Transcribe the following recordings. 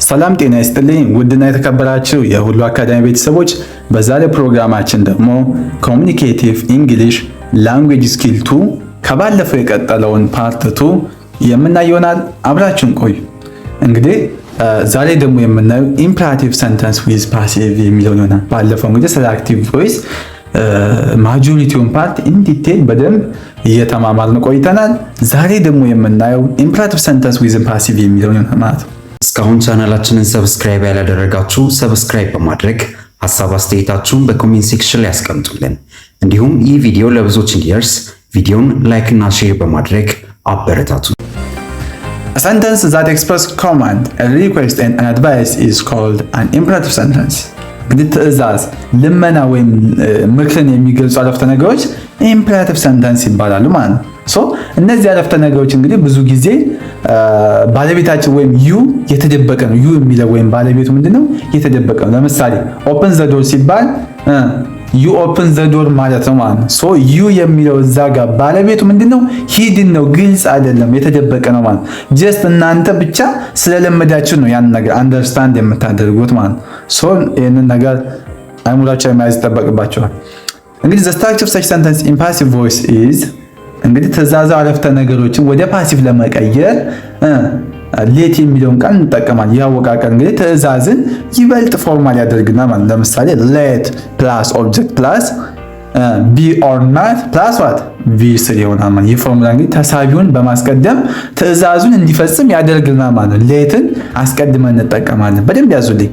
ሰላም ጤና ይስጥልኝ ውድና የተከበራችሁ የሁሉ አካዳሚ ቤተሰቦች፣ በዛሬ ፕሮግራማችን ደግሞ ኮሙኒኬቲቭ እንግሊሽ ላንጉዌጅ ስኪል 2 ከባለፈው የቀጠለውን ፓርት 2 የምናየው ይሆናል። አብራችሁን ቆዩ። እንግዲህ ዛሬ ደግሞ የምናየው ኢምፐራቲቭ ሰንተንስ ዊዝ ፓሲቭ የሚለው ይሆናል። ባለፈው እንግዲህ ስለ አክቲቭ ቮይስ ማጆሪቲውን ፓርት ኢን ዲቴል በደንብ እየተማማርን ቆይተናል። ዛሬ ደግሞ የምናየው ኢምፐራቲቭ ሰንተንስ ዊዝ ፓሲቭ የሚለው ይሆናል ማለት ነው። እስካሁን ቻናላችንን ሰብስክራይብ ያላደረጋችሁ ሰብስክራይብ በማድረግ ሀሳብ አስተያየታችሁን በኮሜንት ሴክሽን ላይ ያስቀምጡልን። እንዲሁም ይህ ቪዲዮ ለብዙዎች እንዲደርስ ቪዲዮን ላይክ እና ሼር በማድረግ አበረታቱ። A sentence that expresses command, a request and an advice is called an imperative sentence. እንግዲህ ትዕዛዝ፣ ልመና ወይም ምክርን የሚገልጹ አረፍተ ነገሮች ኢምፐራቲቭ ሰንተንስ ይባላሉ ማለት ነው። እነዚህ አረፍተ ነገሮች እንግዲህ ብዙ ጊዜ ባለቤታቸው ወይም ዩ የተደበቀ ነው። ዩ የሚለው ወይም ባለቤቱ ምንድነው? የተደበቀ ነው። ለምሳሌ ኦፕን ዘ ዶር ሲባል ዩ ኦፕን ዘ ዶር ማለት ነው ማለት ነው። ዩ የሚለው እዛ ጋር ባለቤቱ ምንድነው? ሂድን ነው፣ ግልጽ አይደለም፣ የተደበቀ ነው ማለት ነው። ጀስት እናንተ ብቻ ስለለመዳችሁ ነው ያን ነገር አንደርስታንድ የምታደርጉት ማለት ነው። ይህንን ነገር አይሙላችሁ መያዝ ይጠበቅባችኋል። እንግዲህ the structure of such sentence in passive voice is እንግዲህ ትዕዛዛዊ አረፍተ ነገሮችን ወደ ፓሲቭ ለመቀየር ሌት የሚለውን ቃል እንጠቀማለን። ይህ አወቃቀር እንግዲህ ትዕዛዝን ይበልጥ ፎርማል ያደርግና ማለት ለምሳሌ ሌት ፕላስ ኦብጀክት ፕላስ ቢ ኦር ናት ፕላስ ዋት ቪ3 ይሆናል ማለት። ይህ ፎርሙላ እንግዲህ ተሳቢውን በማስቀደም ትዕዛዙን እንዲፈጽም ያደርግልና ማለት ሌትን አስቀድመን እንጠቀማለን። በደንብ ያዙልኝ።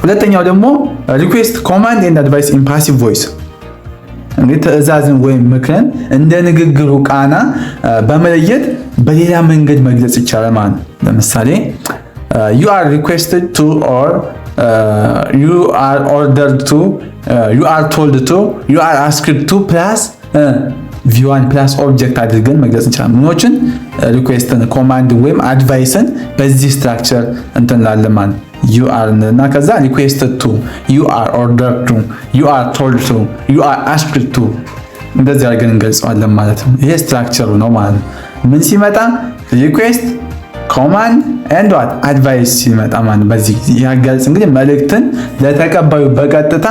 ሁለተኛው ደግሞ ሪኩዌስት ኮማንድ ኤንድ አድቫይስ ኢን ፓሲቭ ቮይስ እንግዲህ ትዕዛዝን ወይም ምክርን እንደ ንግግሩ ቃና በመለየት በሌላ መንገድ መግለጽ ይቻላል ማለት ነው። ለምሳሌ you are requested to or you are ordered to you are told to you are asked to plus v1 plus object አድርገን መግለጽ እንችላለን። ምኖችን ሪኩዌስትን፣ ኮማንድ ወይም አድቫይስን በዚህ ስትራክቸር እንላለን ማለት ነው። you are እና ከዛ requested to you are ordered to you are told to you are asked to እንደዚህ አድርገን እንገልጸዋለን ማለት ነው። ይሄ ስትራክቸሩ ነው ማለት ነው። ምን ሲመጣ request command and what advice ሲመጣ ማለት በዚህ ያገልጽ እንግዲህ መልእክትን ለተቀባዩ በቀጥታ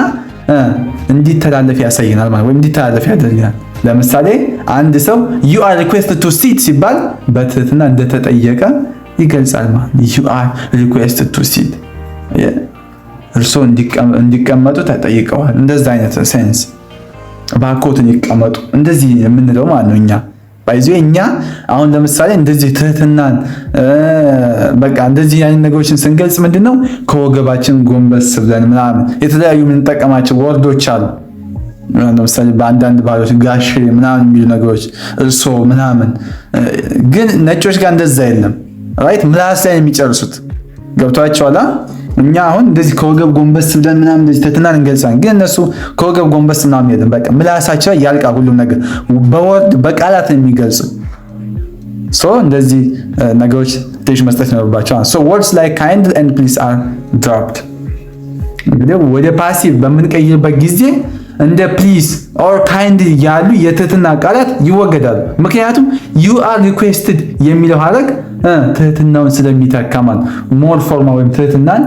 እንዲተላለፍ ያሳየናል ማለት ወይ እንዲተላለፍ ያደርጋል። ለምሳሌ አንድ ሰው you are requested to sit ሲባል በትህትና እንደተጠየቀ ይገልጻል ማለት ነው። you are requested to sit እርሶ እንዲቀመጡ ተጠይቀዋል። እንደዛ አይነት ሴንስ ባኮትን ይቀመጡ እንደዚህ የምንለው ማለት ነው። እኛ ባይዘው እኛ አሁን ለምሳሌ እንደዚህ ትህትናን በቃ እንደዚህ አይነት ነገሮችን ስንገልጽ ምንድነው ከወገባችን ጎንበስ ብለን ምናምን የተለያዩ የምንጠቀማቸው ወርዶች አሉ። ለምሳሌ በአንዳንድ ባህሎች ጋሽ ምናምን የሚሉ ነገሮች እርሶ ምናምን፣ ግን ነጮች ጋር እንደዛ የለም። ራይት ምላስ ላይ የሚጨርሱት ገብቷቸዋል። እኛ አሁን እንደዚህ ከወገብ ጎንበስ ብለን ምናምን እንደዚህ ትህትናን እንገልጻለን፣ ግን እነሱ ከወገብ ጎንበስ ምናምን የለም። በቃ ምላሳቸው ያልቃል ሁሉም ነገር በወርድ በቃላት የሚገልጹ እንደዚህ ነገሮች ትንሽ መስጠት ይኖርባቸዋል። words like kind and please are dropped እንግዲህ ወደ ፓሲቭ በምንቀይርበት ጊዜ እንደ ፕሊዝ ኦር ካይንድ ያሉ የትህትና ቃላት ይወገዳሉ። ምክንያቱም you are requested የሚለው ሐረግ ትህትናውን ስለሚተካ ማለት ሞር ፎርማል ወይም ትህትናን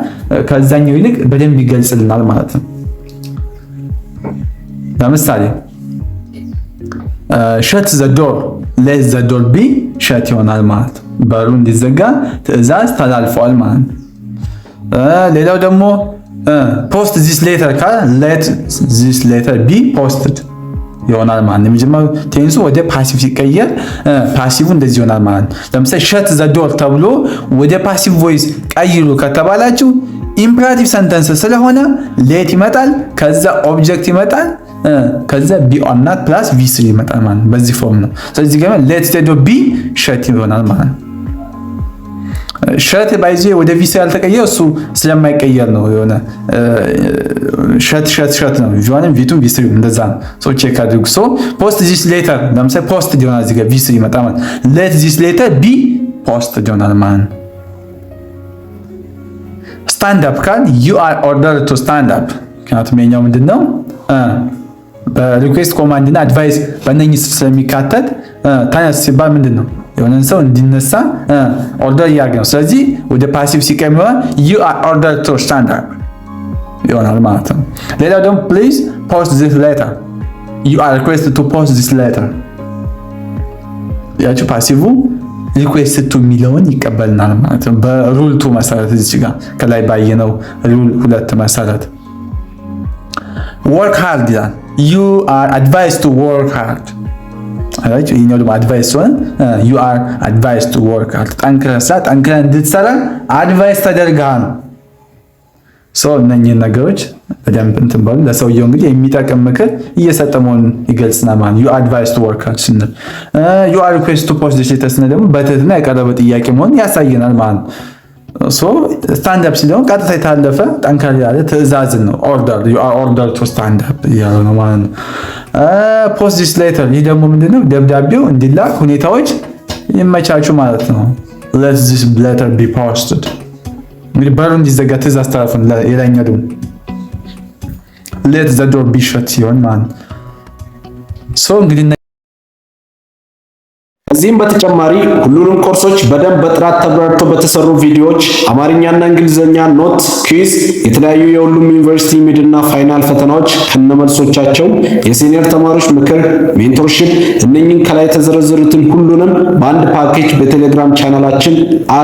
ከዛኛው ይልቅ በደንብ ይገልጽልናል ማለት ነው። ለምሳሌ shut the door let the door be shut ይሆናል ማለት በሩ እንዲዘጋ ትዕዛዝ ተላልፏል ማለት ነው። ሌላው ደግሞ post this letter ካል let this letter be posted ይሆናል ማለት ነው። የመጀመሪያው ቴንሱ ወደ ፓሲቭ ሲቀየር ፓሲቭ እንደዚህ ይሆናል ማለት ነው። ለምሳሌ shut the door ተብሎ ወደ ፓሲቭ ቮይስ ቀይሩ ከተባላችሁ ኢምፐራቲቭ ሰንተንስ ስለሆነ let ይመጣል፣ ከዛ ኦብጀክት ይመጣል፣ ከዛ be or not plus v3 ይመጣል ማለት ነው። በዚህ ፎርም ነው። ስለዚህ ጋር let instead of be shut ይሆናል ማለት ነው። ሸት ባይዚ ወደ ቪሲ ያልተቀየረ እሱ ስለማይቀየር ነው። የሆነ ሸት ነው። ቪዋንም ቪቱም ቪሲ እንደዛ ነው። ቼክ አድርጉ። ፖስት ዚስ ሌተር ለምሳሌ ፖስት ዲሆና እዚህ ጋር ቪሲ ይመጣ ማለት ሌት ዚስ ሌተር ቢ ፖስት ዲሆና ማለት ስታንድ አፕ ካል you are ordered to stand up ምክንያቱም የኛው ምንድነው በሪኩዌስት ኮማንድ እና አድቫይስ በእነኚህ ስለሚካተት ተነስ ሲባል ምንድነው የሆነን ሰው እንዲነሳ ኦርደር እያደረገ ነው። ስለዚህ ወደ ፓሲቭ ሲቀየር you are ordered to stand up ይሆናል ማለት ነው። ሌላው ደግሞ please post this letter you are requested to post this letter ያቺ ፓሲቭ requested to የሚለውን ይቀበልናል ማለት ነው። በሩል 2 መሰረት እዚህ ጋር ከላይ ባየነው ሩል 2 መሰረት work hard ይላል you are advised to work hard አላችሁ። ይሄኛው ደግሞ አድቫይስ ሆነ you are advised to work hard ጠንክረህ እንድትሰራ አድቫይስ ተደርገሃል። እነኚህን ነገሮች በደንብ እንትን ባሉ ለሰውየው እንግዲህ የሚጠቅም ምክር እየሰጠ መሆኑን ይገልጽናል ማለት you are advised to work hard ስንል you are requested to post this letter ስንል ደግሞ በትህትና የቀረበ ጥያቄ መሆኑን ያሳየናል ማለት ነው። ስታንድ አፕ ሲለው ቀጥታ የታለፈ ጠንከር ያለ ትዕዛዝን ነው order you are ordered to stand up ያለው ነው ማለት ነው። post this letter ይህ ደግሞ ምንድነው ደብዳቤው እንዲላክ ሁኔታዎች ይመቻቹ ማለት ነው። let this letter be posted እንግዲህ በሩ እንዲዘጋ ትዕዛዝ ተላልፏል። የላይኛው ደግሞ let the door be shut ሲሆን ማለት ነው። እንግዲህ ከዚህም በተጨማሪ ሁሉንም ኮርሶች በደንብ በጥራት ተብራርተው በተሰሩ ቪዲዮዎች አማርኛና እንግሊዘኛ ኖት፣ ኩዊዝ፣ የተለያዩ የሁሉም ዩኒቨርሲቲ ሚድና ፋይናል ፈተናዎች ከነመልሶቻቸው፣ የሲኒየር ተማሪዎች ምክር፣ ሜንቶርሺፕ እነኚህን ከላይ የተዘረዘሩትን ሁሉንም በአንድ ፓኬጅ በቴሌግራም ቻናላችን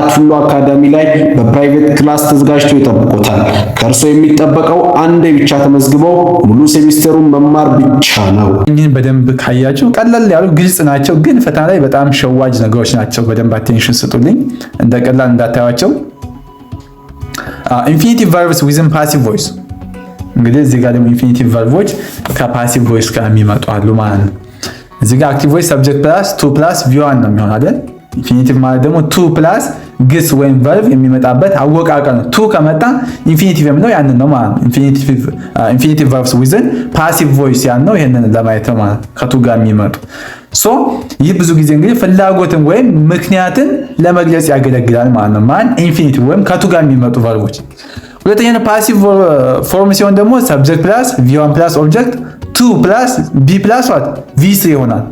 @ሁሉ አካዳሚ ላይ በፕራይቬት ክላስ ተዘጋጅቶ ይጠብቆታል። ከእርሶ የሚጠበቀው አንዴ ብቻ ተመዝግበው ሙሉ ሴሚስተሩን መማር ብቻ ነው። እኚህን በደንብ ካያችሁ ቀላል ያሉ ግልጽ ናቸው፣ ግን ፈተና ላይ በጣም ሸዋጅ ነገሮች ናቸው። በደንብ አቴንሽን ስጡልኝ፣ እንደ ቀላል እንዳታዩዋቸው። ኢንፊኒቲቭ ቨርብስ ዊዝን ፓሲቭ ቮይስ እንግዲህ እዚህ ጋር ደግሞ ኢንፊኒቲቭ ቨርቦች ከፓሲቭ ቮይስ ጋር የሚመጡ አሉ ማለት ነው። እዚህ ጋር አክቲቭ ቮይስ ሰብጀክት ፕላስ ቱ ፕላስ ቪዋን ነው የሚሆነው አይደል? ኢንፊኒቲቭ ማለት ደግሞ ቱ ፕላስ ግስ ወይም ቨርብ የሚመጣበት አወቃቀር ነው። ቱ ከመጣ ኢንፊኒቲቭ የምንለው ያንን ነው ማለት ነው። ኢንፊኒቲቭ ቨርብስ ዊዝን ፓሲቭ ቮይስ ያልነው ይሄንን ለማየት ነው ማለት ከቱ ጋር የሚመጡ ይህ ብዙ ጊዜ እንግዲህ ፍላጎትን ወይም ምክንያትን ለመግለጽ ያገለግላል ማለት ነው። ማን ኢንፊኒቲቭ ወይም ከቱ ጋር የሚመጡ ቨርቦች። ሁለተኛ ፓሲቭ ፎርም ሲሆን ደግሞ ሰብጀክት ፕላስ ቪዋን ፕላስ ኦብጀክት ቱ ፕላስ ቢ ፕላስ ዋት ቪ3 ይሆናል።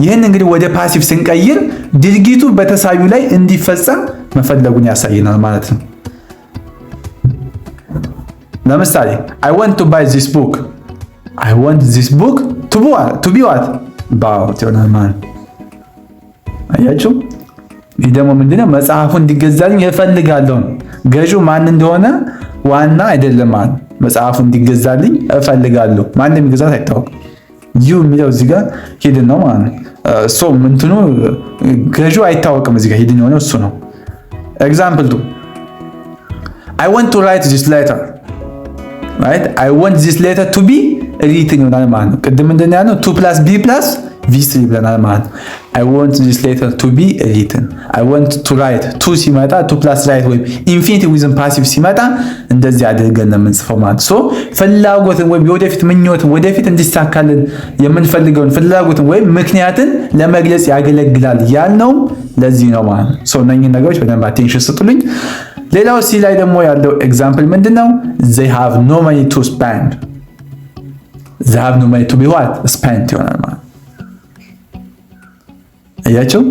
ይህን እንግዲህ ወደ ፓሲቭ ስንቀይር ድርጊቱ በተሳቢው ላይ እንዲፈጸም መፈለጉን ያሳየናል ማለት ነው። ለምሳሌ I want to buy this book I want this book to be what ባውት ይሆናል ማለት አያችሁ። ይህ ደግሞ ምንድነው መጽሐፉ እንዲገዛልኝ እፈልጋለሁ። ገዢው ማን እንደሆነ ዋና አይደለም ማለት መጽሐፉ እንዲገዛልኝ እፈልጋለሁ። ማን እንደሚገዛት አይታወቅም። ዩ የሚለው እዚህ ጋር ሂድን ነው ማለት ነው። ምንትኑ ገዢው አይታወቅም። እዚህ ጋር ሂድን የሆነው እሱ ነው። ኤግዛምፕል 2 I want to write this letter right I want this letter to be written ይሆናል ማለት ነው። ቅድም እንደኛ ነው 2 plus b plus v3 ብለናል ማለት ነው። I want this letter to be written I want to write 2 ሲመጣ 2 plus write ወይም ኢንፊኒቲቭ ዊዝን ፓሲቭ ሲመጣ እንደዚህ አድርገን ነው የምንጽፈው ማለት ነው። ፍላጎትን ወይም የወደፊት ምኞትን ወደፊት እንዲሳካልን የምንፈልገውን ፍላጎትን ወይም ምክንያትን ለመግለጽ ያገለግላል ያልነው ለዚህ ነው ማለት ነው። እነኚህን ነገሮች በደንብ አቴንሽን ስጡልኝ። ሌላው ሲ ላይ ደግሞ ያለው ኤግዛምፕል ምንድነው? they have no money to spend they have no money to be what spent ይሆናል ማለት አያችሁ።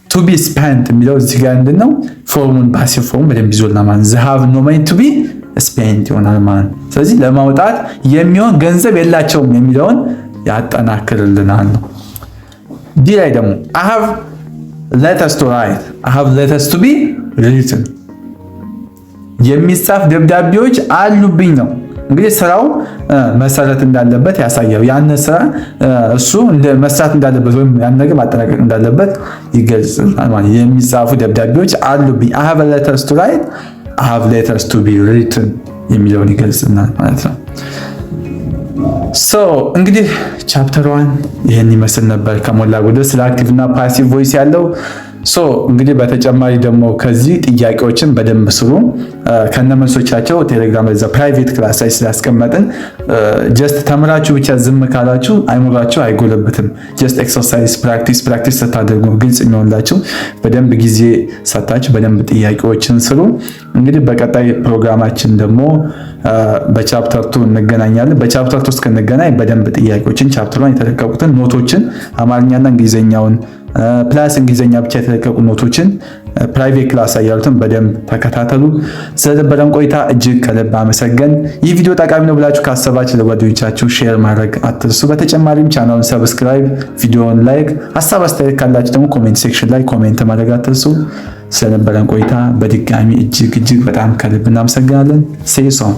to be spent የሚለው እዚህ ጋር ምንድነው? ፎርሙን ፓሲቭ ፎርም በደንብ ይዞልና ማለት they have no money to be spent ይሆናል ማለት ስለዚህ ለማውጣት የሚሆን ገንዘብ የላቸውም የሚለውን ያጠናክርልናል ነው። ዲ ላይ ደግሞ I have letters to write I have letters to be written የሚጻፍ ደብዳቤዎች አሉብኝ ነው። እንግዲህ ስራው መሰረት እንዳለበት ያሳያል። ያን ስራ እሱ እንደ መስራት እንዳለበት ወይም ያን ነገር ማጠናቀቅ እንዳለበት ይገልጻል ማለት የሚጻፉ ደብዳቤዎች አሉብኝ I have letters to write I have letters to be written የሚለውን ይገልጽናል ማለት ነው። እንግዲህ ቻፕተር 1 ይሄን ይመስል ነበር ከሞላ ጎደል ስለ አክቲቭ እና ፓሲቭ ቮይስ ያለው። እንግዲህ በተጨማሪ ደግሞ ከዚህ ጥያቄዎችን በደንብ ስሩ። ከነመልሶቻቸው ቴሌግራም ላይ ፕራይቬት ክላስ ላይ ስላስቀመጥን ጀስት ተምራችሁ ብቻ ዝም ካላችሁ አይሞራችሁ አይጎለብትም። ጀስት ኤክሰርሳይዝ ፕራክቲስ ስታደርጉ ግልጽ የሚሆንላችሁ በደንብ ጊዜ ሰጣችሁ በደንብ ጥያቄዎችን ስሩ። እንግዲህ በቀጣይ ፕሮግራማችን ደግሞ በቻፕተር 2 እንገናኛለን። በቻፕተር 2 እስክንገናኝ በደንብ ጥያቄዎችን ቻፕተር 1 የተለቀቁትን ኖቶችን አማርኛና እንግሊዘኛውን ፕላስ እንግሊዘኛ ብቻ የተለቀቁ ኖቶችን ፕራይቬት ክላስ ያሉትን በደንብ ተከታተሉ። ስለነበረን ቆይታ እጅግ ከልብ አመሰገን። ይህ ቪዲዮ ጠቃሚ ነው ብላችሁ ካሰባችሁ ለጓደኞቻችሁ ሼር ማድረግ አትርሱ። በተጨማሪም ቻናሉን ሰብስክራይብ፣ ቪዲዮውን ላይክ፣ ሀሳብ አስተያየት ካላችሁ ደግሞ ኮሜንት ሴክሽን ላይ ኮሜንት ማድረግ አትርሱ። ስለነበረን ቆይታ በድጋሚ እጅግ በጣም ከልብ እናመሰግናለን። ሴይሶን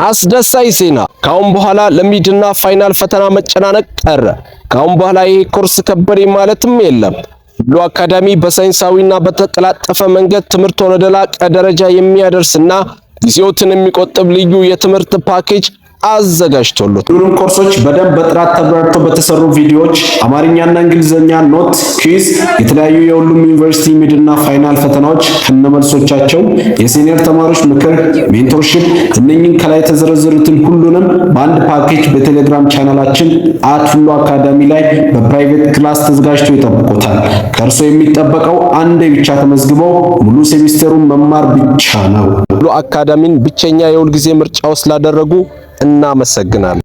አስደሳች ዜና! ካሁን በኋላ ለሚድና ፋይናል ፈተና መጨናነቅ ቀረ። ካሁን በኋላ ይሄ ኮርስ ከበደ ማለትም የለም። ሁሉ አካዳሚ በሳይንሳዊና በተቀላጠፈ መንገድ ትምህርትን ወደ ላቀ ደረጃ የሚያደርስና ጊዜዎትን የሚቆጥብ ልዩ የትምህርት ፓኬጅ አዘጋጅቶሎት ሁሉንም ኮርሶች በደንብ በጥራት ተብራርተው በተሰሩ ቪዲዮዎች አማርኛና እንግሊዘኛ ኖት፣ ኩዊዝ፣ የተለያዩ የሁሉም ዩኒቨርሲቲ ሚድና ፋይናል ፈተናዎች ከነመልሶቻቸው፣ የሲኒየር ተማሪዎች ምክር፣ ሜንቶርሺፕ እነኚህን ከላይ የተዘረዘሩትን ሁሉንም በአንድ ፓኬጅ በቴሌግራም ቻናላችን ሁሉ አካዳሚ ላይ በፕራይቬት ክላስ ተዘጋጅቶ ይጠብቆታል። ከእርሶ የሚጠበቀው አንዴ ብቻ ተመዝግበው ሙሉ ሴሚስተሩን መማር ብቻ ነው። ሁሉ አካዳሚን ብቸኛ የሁል ጊዜ ምርጫው ስላደረጉ እናመሰግናለን።